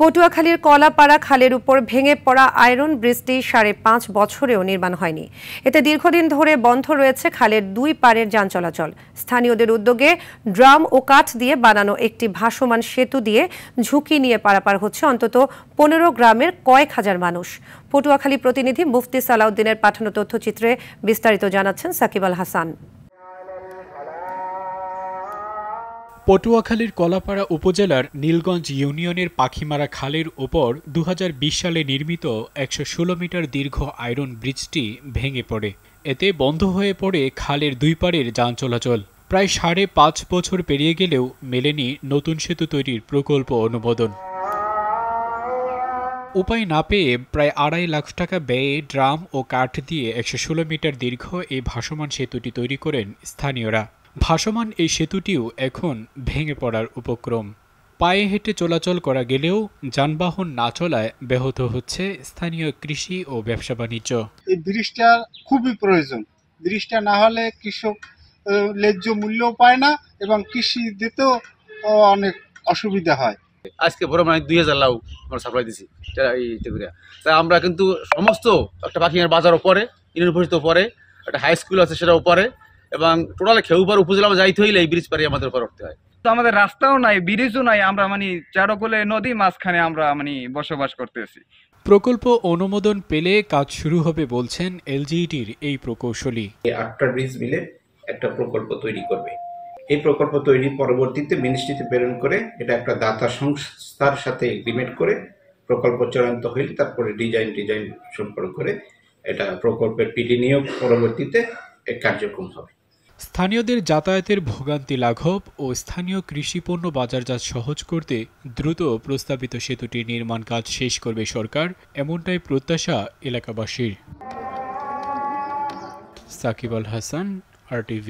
পটুয়াখালীর কলাপাড়া খালের উপর ভেঙে পড়া আয়রন ব্রিজটি ৫.৫ বছরেও নির্মাণ হয়নি। এতে দীর্ঘদিন ধরে বন্ধ রয়েছে খালের দুই পাড়ের যান চলাচল। স্থানীয়দের উদ্যোগে ড্রাম ও কাঠ দিয়ে বানানো একটি ভাসমান সেতু দিয়ে ঝুঁকি নিয়ে পারাপার হচ্ছে অন্তত ১৫ গ্রামের কয়েক হাজার মানুষ। পটুয়াখালী প্রতিনিধি মুফতি সালাউদ্দিনের পাঠানো তথ্যচিত্রে বিস্তারিত জানাচ্ছেন সাকিব আল হাসান। পটুয়াখালীর কলাপাড়া উপজেলার নীলগঞ্জ ইউনিয়নের পাখিমারা খালের ওপর ২০২০ সালে নির্মিত ১১৬ মিটার দীর্ঘ আয়রন ব্রিজটি ভেঙে পড়ে। এতে বন্ধ হয়ে পড়ে খালের দুই পাড়ের যান চলাচল। প্রায় ৫.৫ বছর পেরিয়ে গেলেও মেলেনি নতুন সেতু তৈরির প্রকল্প অনুমোদন। উপায় না পেয়ে প্রায় ২.৫ লাখ টাকা ব্যয়ে ড্রাম ও কাঠ দিয়ে ১১৬ মিটার দীর্ঘ এই ভাসমান সেতুটি তৈরি করেন স্থানীয়রা। ভাসমান এই সেতুটিও এখন ভেঙে পড়ার উপক্রম। পায়ে হেঁটে চলাচল করা গেলেও যানবাহন না চলায় ব্যাহত হচ্ছে স্থানীয় কৃষি ও ব্যবসা বাণিজ্য। এই ব্রিজটা খুবই প্রয়োজন। ব্রিজটা না হলে কৃষক ন্যায্য মূল্য পায় না এবং কৃষি দিতেও অনেক অসুবিধা হয়। আজকে বড় মানে ২০০০ লাউ আমরা সাপ্লাই দিছি তাই আমরা কিন্তু সমস্ত একটা পাখির বাজারও পরে, ইউনিভার্সিটিও পরে, একটা হাই স্কুল আছে সেটাও পরে এবং টোটাল খেউপাড় উপজেলা যাইতে হইলে এই ব্রিজ পাড়ি আমাদের উপর উঠতে হয়। তো আমাদের রাস্তাও নাই, ব্রিজও নাই, আমরা চারকোলে নদী মাঝখানে আমরা বসবাস করতেছি। প্রকল্প অনুমোদন পেলে কাজ শুরু হবে বলছেন এলজিইডির এই প্রকৌশলী। ৮টা ব্রিজ মিলে একটা প্রকল্প তৈরি করবে। এই প্রকল্প তৈরি পরবর্তীতে মিনিস্ট্রিতে প্রেরণ করে এটা একটা দাতা সংস্থার সাথে এগ্রিমেন্ট করে প্রকল্প চূড়ান্ত হইলে তারপরে ডিজাইন সম্পর্ক করে এটা প্রকল্পের পিডি নিয়োগ পরবর্তীতে কার্যক্রম হবে। স্থানীয়দের যাতায়াতের ভোগান্তি লাঘব ও স্থানীয় কৃষিপণ্য বাজারজাত সহজ করতে দ্রুত প্রস্তাবিত সেতুটির নির্মাণ কাজ শেষ করবে সরকার, এমনটাই প্রত্যাশা এলাকাবাসীর। সাকিব আল হাসান, RTV।